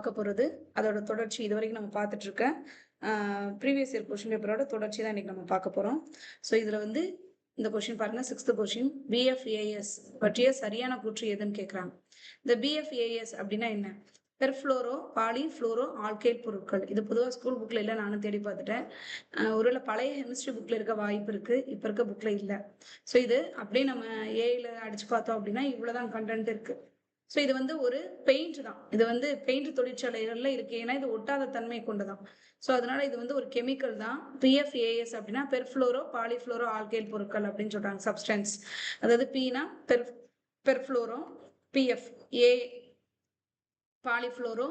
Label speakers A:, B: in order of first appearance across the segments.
A: பார்க்க போறது அதோட தொடர்ச்சி இதுவரைக்கும் நம்ம பார்த்துட்டு இருக்க ப்ரீவியஸ் இயர் கொஸ்டின் பேப்பரோட தொடர்ச்சி தான் இன்னைக்கு நம்ம பார்க்க போறோம். ஸோ இதுல வந்து இந்த கொஸ்டின் பாருங்க, 6th கொஸ்டின், பிஎஃப்ஏஎஸ் பற்றிய சரியான கூற்று எதுன்னு கேட்குறாங்க. இந்த பிஎஃப்ஏஎஸ் அப்படின்னா என்ன? பெர்ஃப்ளோரோ பாலி ஃப்ளோரோ ஆல்கைல் பொருட்கள். இது பொதுவாக ஸ்கூல் புக்கில் இல்லை, நானும் தேடி பார்த்துட்டேன். ஒருவேளை பழைய கெமிஸ்ட்ரி புக்கில் இருக்க வாய்ப்பு இருக்கு, இப்போ இருக்க புக்கில் இல்லை. ஸோ இது அப்படியே நம்ம ஏஐல அடிச்சு பார்த்தோம் அப்படின்னா இவ்வளோதான் கண்டென்ட் இருக்கு. ஸோ இது வந்து ஒரு பெயிண்ட் தான். இது வந்து பெயிண்ட் தொழிற்சாலைகள்ல இருக்கு, ஏன்னா இது ஒட்டாத தன்மை கொண்டதான். ஸோ அதனால இது வந்து ஒரு கெமிக்கல் தான். பிஎஃப்ஏஎஸ் அப்படின்னா பெர்ஃப்ளோரோ பாலிஃப்ளோரோ ஆல்கைல் பொருட்கள் அப்படின்னு சொல்றாங்க, சப்ஸ்டன்ஸ். அதாவது பினா பெர்ஃப்ளோரோ, பிஎஃப் ஏ பாலிஃப்ளோரோ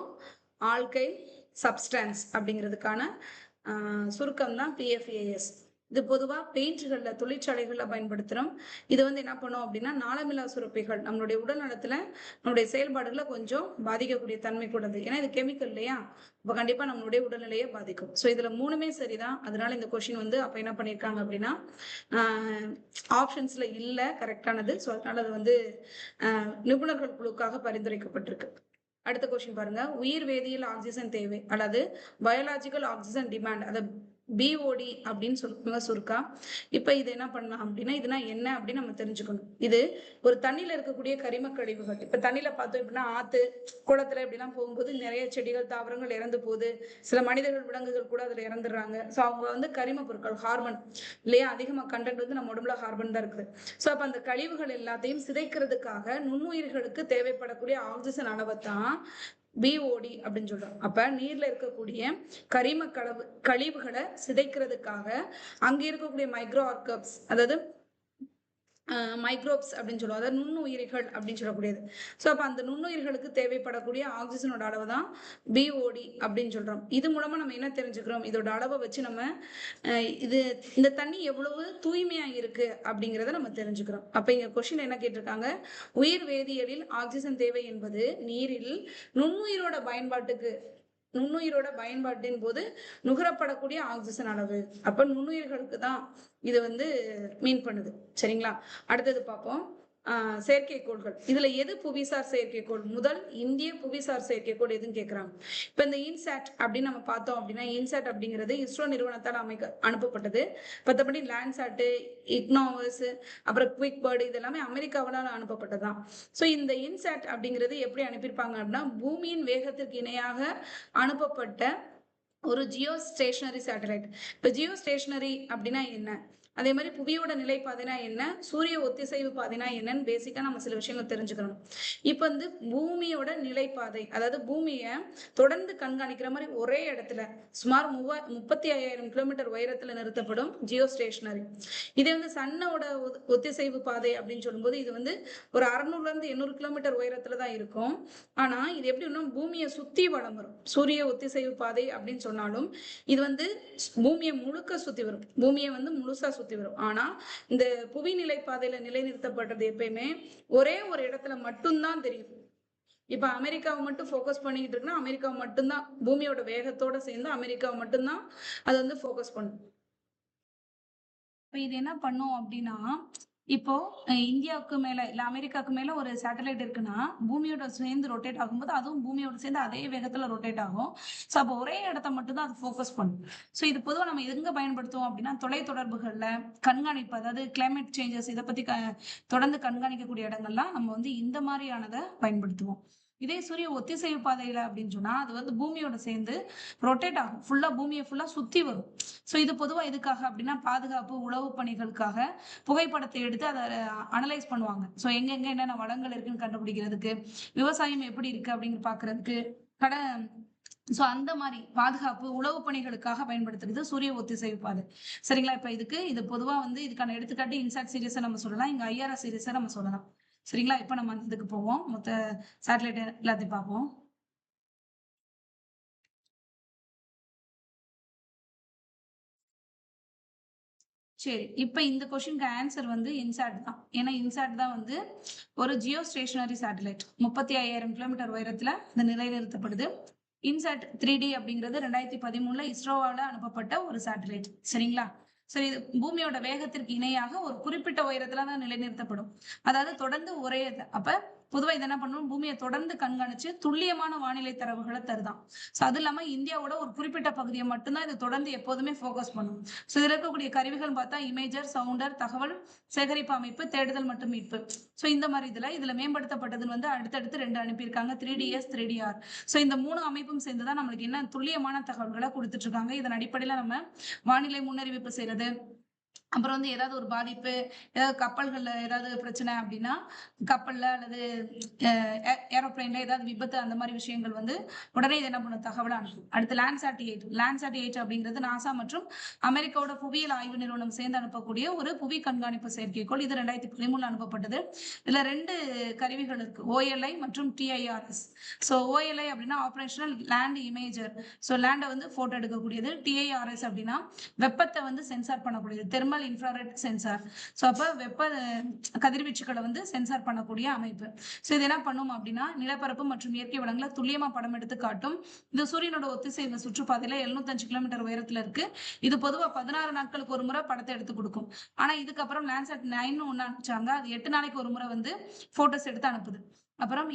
A: ஆல்கைல் சப்ஸ்டன்ஸ் அப்படிங்கிறதுக்கான சுருக்கம் தான் பிஎஃப்ஏஎஸ். இது பொதுவாக பெயிண்ட்களில் தொழிற்சாலைகளில் பயன்படுத்துகிறோம். இது வந்து என்ன பண்ணோம் அப்படின்னா நாளமில்லா சுரப்பிகள் நம்மளுடைய உடல் நலத்தில் நம்மளுடைய செயல்பாடுகளை கொஞ்சம் பாதிக்கக்கூடிய தன்மை கூடது, ஏன்னா இது கெமிக்கல் இல்லையா. இப்போ கண்டிப்பாக நம்மளுடைய உடல்நிலையை பாதிக்கும். ஸோ இதில் மூணுமே சரிதான். அதனால இந்த கொஷின் வந்து அப்போ என்ன பண்ணியிருக்காங்க அப்படின்னா ஆப்ஷன்ஸில் இல்லை கரெக்டானது. ஸோ அதனால அது வந்து நிபுணர்கள் குழுக்காக பரிந்துரைக்கப்பட்டிருக்கு. அடுத்த கொஸ்டின் பாருங்க, உயிர் வேதியியல் ஆக்சிஜன் தேவை அல்லது பயாலாஜிக்கல் ஆக்சிஜன் டிமாண்ட், அதை பிஓடி அப்படின்னு சொல்லுவாங்க சுருக்கா. இப்ப இது என்ன பண்ணலாம் அப்படின்னா, இதுனா என்ன அப்படின்னு நம்ம தெரிஞ்சுக்கணும். இது ஒரு தண்ணியில இருக்கக்கூடிய கரிம கழிவுகள். இப்ப தண்ணியில பார்த்தோம் அப்படின்னா ஆத்து குளத்துல இப்படிலாம் போகும்போது நிறைய செடிகள் தாவரங்கள் இறந்து போகுது, சில மனிதர்கள் விலங்குகள் கூட அதுல இறந்துடுறாங்க. ஸோ அவங்க வந்து கரிம பொருட்கள், ஹார்மன் இல்லையா, அதிகமா கண்டென்ட் வந்து நம்ம உடம்புல ஹார்மன் தான் இருக்குது. ஸோ அப்ப அந்த கழிவுகள் எல்லாத்தையும் சிதைக்கிறதுக்காக நுண்ணுயிர்களுக்கு தேவைப்படக்கூடிய ஆக்சிஜன் அளவை தான் பிஓடி அப்படின்னு சொல்றோம். அப்ப நீர்ல இருக்கக்கூடிய கரிம கழிவுகளை சிதைக்கிறதுக்காக அங்க இருக்கக்கூடிய மைக்ரோ ஆர்கப்ஸ், அதாவது மைக்ரோப்ஸ் அப்படின்னு சொல்லுவோம், அதாவது நுண்ணுயிரிகள் அப்படின்னு சொல்லக்கூடியது. ஸோ அப்போ அந்த நுண்ணுயிர்களுக்கு தேவைப்படக்கூடிய ஆக்சிஜனோட அளவு தான் பிஓடி அப்படின்னு சொல்றோம். இது மூலமா நம்ம என்ன தெரிஞ்சுக்கிறோம், இதோட அளவை வச்சு நம்ம இது இந்த தண்ணி எவ்வளவு தூய்மையா இருக்கு அப்படிங்கிறத நம்ம தெரிஞ்சுக்கிறோம். அப்ப இங்க கொஸ்டின் என்ன கேட்டிருக்காங்க, உயிர் வேதியியலில் ஆக்சிஜன் தேவை என்பது நீரில் நுண்ணுயிரோட பயன்பாட்டின் போது நுகரப்படக்கூடிய ஆக்சிஜன் அளவு. அப்ப நுண்ணுயிர்களுக்கு தான் இது வந்து மீன் பண்ணுது. சரிங்களா? அடுத்தது பார்ப்போம், செயற்கைக்கோள்கள். இதுல எது புவிசார் செயற்கைக்கோள்? முதல் இந்திய புவிசார் செயற்கைக்கோள் எதுன்னு கேட்கிறாங்க. இப்ப இந்த இன்சாட் அப்படின்னு நம்ம பார்த்தோம் அப்படின்னா, இன்சாட் அப்படிங்கிறது இஸ்ரோ நிறுவனத்தால் அனுப்பப்பட்டது. மற்றபடி லேண்ட்சாட், இக்னோவஸ், அப்புறம் குவிக் பேர்டு இதெல்லாமே அமெரிக்காவால் அனுப்பப்பட்டதுதான். ஸோ இந்த இன்சாட் அப்படிங்கிறது எப்படி அனுப்பியிருப்பாங்க அப்படின்னா, பூமியின் வேகத்திற்கு இணையாக அனுப்பப்பட்ட ஒரு ஜியோ ஸ்டேஷனரி சேட்டலைட். இப்போ ஜியோ ஸ்டேஷனரி அப்படின்னா என்ன, அதே மாதிரி புவியோட நிலை பாதைனா என்ன, சூரிய ஒத்திசைவு பாதைனா என்னன்னு பேசிக்கா நம்ம சில விஷயங்கள் தெரிஞ்சுக்கணும். இப்போ வந்து பூமியோட நிலைப்பாதை, அதாவது பூமியை தொடர்ந்து கண்காணிக்கிற மாதிரி ஒரே இடத்துல சுமார் 35,000 கிலோமீட்டர் உயரத்துல நிறுத்தப்படும் ஜியோ ஸ்டேஷனரி. இதே வந்து சன்னோட ஒத்திசைவு பாதை அப்படின்னு சொல்லும்போது இது வந்து ஒரு 600 இருந்து 800 கிலோமீட்டர் உயரத்துல தான் இருக்கும். ஆனா இது எப்படின்னா பூமியை சுத்தி வளம் வரும். சூரிய ஒத்திசைவு பாதை அப்படின்னு சொன்னாலும் இது வந்து பூமியை முழுக்க சுத்தி வரும், பூமியை வந்து முழுசா சுத்தி வரும். ஆனா இந்த புவி நிலைப்பாதையில நிலைநிறுத்தப்பட்டது எப்பயுமே ஒரே ஒரு இடத்துல மட்டும்தான் தெரியும். இப்ப அமெரிக்காவை மட்டும் ஃபோக்கஸ் பண்ணிக்கிட்டு இருக்குன்னா அமெரிக்காவை மட்டும்தான், பூமியோட வேகத்தோட சேர்ந்து அமெரிக்காவை மட்டும்தான் அது வந்து ஃபோக்கஸ் பண்ணும். இப்ப இது என்ன பண்ணும் அப்படின்னா, இப்போ இந்தியாவுக்கு மேல இல்ல அமெரிக்காவுக்கு மேல ஒரு சேட்டலைட் இருக்குன்னா பூமியோட சேர்ந்து ரொட்டேட் ஆகும்போது அதுவும் பூமியோட சேர்ந்து அதே வேகத்துல ரொட்டேட் ஆகும். ஸோ அப்போ ஒரே இடத்த மட்டும் தான் அது ஃபோக்கஸ் பண்ணும். ஸோ இது பொதுவாக நம்ம எங்க பயன்படுத்துவோம் அப்படின்னா, தொலைத்தொடர்புகள்ல கண்காணிப்பு, அதாவது கிளைமேட் சேஞ்சஸ் இதை பத்தி தொடர்ந்து கண்காணிக்கக்கூடிய இடங்கள்லாம் நம்ம வந்து இந்த மாதிரியானதை பயன்படுத்துவோம். இதே சூரிய ஒத்திசைவு பாதையில அப்படின்னு சொன்னா அது வந்து பூமியோட சேர்ந்து ரொட்டேட் ஆகும், ஃபுல்லா பூமியை ஃபுல்லா சுத்தி வரும். ஸோ இது பொதுவா எதுக்காக அப்படின்னா பாதுகாப்பு, உளவு பணிகளுக்காக புகைப்படத்தை எடுத்து அதை அனலைஸ் பண்ணுவாங்க. ஸோ எங்கெங்க என்னென்ன வளங்கள் இருக்குன்னு கண்டுபிடிக்கிறதுக்கு, விவசாயம் எப்படி இருக்கு அப்படின்னு பாக்குறதுக்கு, கட ஸோ அந்த மாதிரி பாதுகாப்பு உளவு பணிகளுக்காக பயன்படுத்துறது சூரிய ஒத்திசைவு பாதை. சரிங்களா? இப்ப இது பொதுவா வந்து இதுக்கான எடுத்துக்காட்டு இன்சாட் சீரிஸை நம்ம சொல்லலாம், இங்க ஐஆர்எஸ் சீரிஸை நம்ம சொல்லலாம். சரிங்களா? இப்ப நம்ம அந்த இதுக்கு போவோம், மொத்த சேட்டலைட் எல்லாத்தையும் பார்ப்போம். சரி, இப்ப இந்த கொஸ்டினுக்கு ஆன்சர் வந்து இன்சாட் தான். ஏன்னா இன்சாட் தான் வந்து ஒரு ஜியோ ஸ்டேஷனரி சேட்டலைட். 35,000 கிலோமீட்டர் உயரத்துல இந்த நிலைநிறுத்தப்படுது. இன்சாட் 3D அப்படிங்கிறது 2013 இஸ்ரோவால அனுப்பப்பட்ட ஒரு சேட்டலைட். சரிங்களா? சரி, இது பூமியோட வேகத்திற்கு இணையாக ஒரு குறிப்பிட்ட உயரத்துல தான் நிலைநிறுத்தப்படும். அதாவது தொடர்ந்து ஒரே அப்ப பொதுவா இது என்ன பண்ணும், பூமியை தொடர்ந்து கண்காணிச்சு துல்லியமான வானிலை தரவுகளை தருதான். ஸோ அது இல்லாம இந்தியாவோட ஒரு குறிப்பிட்ட பகுதியை மட்டும்தான் இது தொடர்ந்து எப்போதுமே ஃபோக்கஸ் பண்ணும். ஸோ இதுல இருக்கக்கூடிய கருவிகள் பார்த்தா இமேஜர், சவுண்டர், தகவல் சேகரிப்பு அமைப்பு, தேடுதல் மற்றும் மீட்பு. ஸோ இந்த மாதிரி இதுல மேம்படுத்தப்பட்டதுன்னு வந்து அடுத்தடுத்து 2 அனுப்பியிருக்காங்க, 3DS 3DR. ஸோ இந்த 3 அமைப்பும் சேர்ந்துதான் நம்மளுக்கு என்ன துல்லியமான தகவல்களை கொடுத்துட்டு இருக்காங்க. இதன் அடிப்படையில நம்ம வானிலை முன்னறிவிப்பு செய்யறது, அப்புறம் வந்து ஏதாவது ஒரு பாதிப்பு, ஏதாவது கப்பல்கள்ல ஏதாவது பிரச்சனை அப்படின்னா, கப்பல்ல அல்லது ஏரோப்ளைன்ல ஏதாவது விபத்து, அந்த மாதிரி விஷயங்கள் வந்து உடனே இது என்ன பண்ணும், தகவலை அனுப்பும். அடுத்து லேண்ட்சாட் 8. லேண்ட்சாட் 8 அப்படிங்கிறது நாசா மற்றும் அமெரிக்காவோட புவியியல் ஆய்வு நிறுவனம் சேர்ந்து அனுப்பக்கூடிய ஒரு புவி கண்காணிப்பு செயற்கைக்கோள். இது 2013 அனுப்பப்பட்டது. இதுல 2 கருவிகள் இருக்கு, OLI மற்றும் TIRS. ஸோ OLI அப்படின்னா ஆபரேஷனல் லேண்ட் இமேஜர். ஸோ லேண்டை வந்து போட்டோ எடுக்கக்கூடியது. TIRS அப்படின்னா வெப்பத்தை வந்து சென்சார் பண்ணக்கூடியது, தெர்மல் இன்ஃப்ராரெட் சென்சார். ஸோ அப்போ வெப்ப கதிர்வீச்சுகளை வந்து சென்சார் பண்ணக்கூடிய அமைப்பு. ஸோ இது என்ன பண்ணும் அப்படின்னா நிலப்பரப்பு மற்றும் இயற்கை வளங்களை துல்லியமா படம் எடுத்து காட்டும். இது சூரியனோட ஒத்திசைவு சுற்றுப்பாதையில 705 கிலோமீட்டர் உயரத்துல இருக்கு. இது பொதுவா 16 நாட்களுக்கு ஒரு முறை படத்தை எடுத்து கொடுக்கும். ஆனா இதுக்கப்புறம் லேண்ட்சாட் 9 ஒன்று அனுப்பிச்சாங்க, அது 8 நாளைக்கு ஒரு முறை வந்து போட்டோஸ் எடுத்து அனுப்புது. அப்புறம்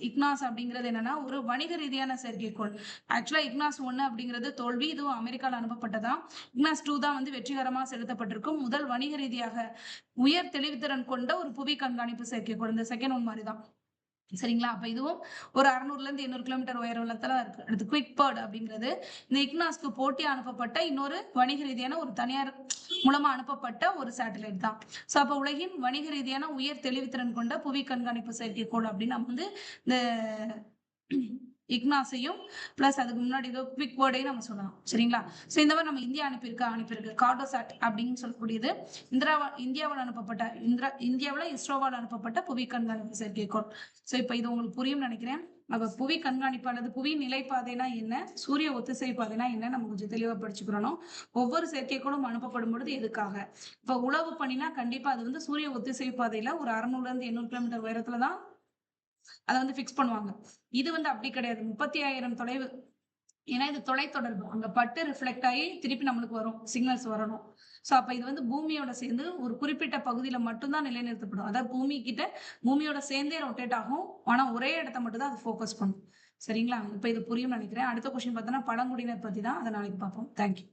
A: இக்னாஸ் அப்படிங்கிறது என்னன்னா ஒரு வணிக ரீதியான செயற்கைக்கோள். ஆக்சுவலா இக்னாஸ் 1 அப்படிங்கிறது தோல்வி, இதுவும் அமெரிக்கால அனுப்பப்பட்டதா. இக்னாஸ் 2 தான் வந்து வெற்றிகரமாக செலுத்தப்பட்டிருக்கும் முதல் வணிக ரீதியாக உயர் தெளிவுத்திறன் கொண்ட ஒரு புவி கண்காணிப்பு செயற்கைக்கோள். இந்த செகண்ட் ஒன் மாதிரிதான். சரிங்களா? அப்ப இதுவும் ஒரு 600ல இருந்து 800 கிலோமீட்டர் உயரத்துல இருக்கு. அடுத்து குவிக் பேர்ட் அப்படிங்கிறது இந்த இக்னாஸ்க்கு போட்டியா அனுப்பப்பட்ட இன்னொரு வணிக ரீதியான ஒரு தனியார் மூலமா அனுப்பப்பட்ட ஒரு சேட்டலைட் தான். ஸோ அப்ப உலகின் வணிக ரீதியான உயர் தெளிவுத்திறன் கொண்ட புவி கண்காணிப்பு செயற்கைக்கோள் அப்படின்னு நம்ம வந்து இந்த இக்னாஸையும் பிளஸ் அதுக்கு முன்னாடி குவிக் பேர்டையும் நம்ம சொல்லலாம். சரிங்களா? ஸோ இந்த மாதிரி நம்ம இந்தியா அனுப்பியிருக்கு கார்டோசாட் அப்படின்னு சொல்லக்கூடியது இந்தியாவில் அனுப்பப்பட்ட இந்தியாவில் இஸ்ரோவால் அனுப்பப்பட்ட புவி கண்காணிப்பு செயற்கைக்கோள். ஸோ இப்போ இது உங்களுக்கு புரியும் நினைக்கிறேன். அப்ப புவி கண்காணிப்பு அல்லது புவி நிலைப்பாதைனா என்ன, சூரிய ஒத்திசைவு பாதைனா என்ன, நம்ம கொஞ்சம் தெளிவா படிச்சுக்கிறோம். ஒவ்வொரு செயற்கைக்கோளும் அனுப்பப்படும் பொழுது எதுக்காக, இப்ப உளவு பணினா கண்டிப்பா அது வந்து சூரிய ஒத்திசைவு பாதையில ஒரு 600ல இருந்து 800 கிலோமீட்டர் உயரத்துலதான் அதை வந்து பிக்ஸ் பண்ணுவாங்க. இது வந்து அப்படி கிடையாது, 35,000 தொலைவு. ஏன்னா இது தொலைத்தொடர்பு, அங்க பட்டு ரிஃப்ளெக்ட் ஆகி திருப்பி நம்மளுக்கு வரும், சிக்னல்ஸ் வரணும். ஸோ அப்ப இது வந்து பூமியோட சேர்ந்து ஒரு குறிப்பிட்ட பகுதியில மட்டும்தான் நிலைநிறுத்தப்படும். அதாவது பூமியோட சேர்ந்தே ரொட்டேட் ஆகும், ஆனா ஒரே இடத்த மட்டும் தான் அது ஃபோக்கஸ் பண்ணும். சரிங்களா? இப்ப இது புரியும் நினைக்கிறேன். அடுத்த கொஸ்டின் பார்த்தோம்னா பழங்குடியினர் பத்தி தான், அதை நாளைக்கு பார்ப்போம். தேங்க்யூ.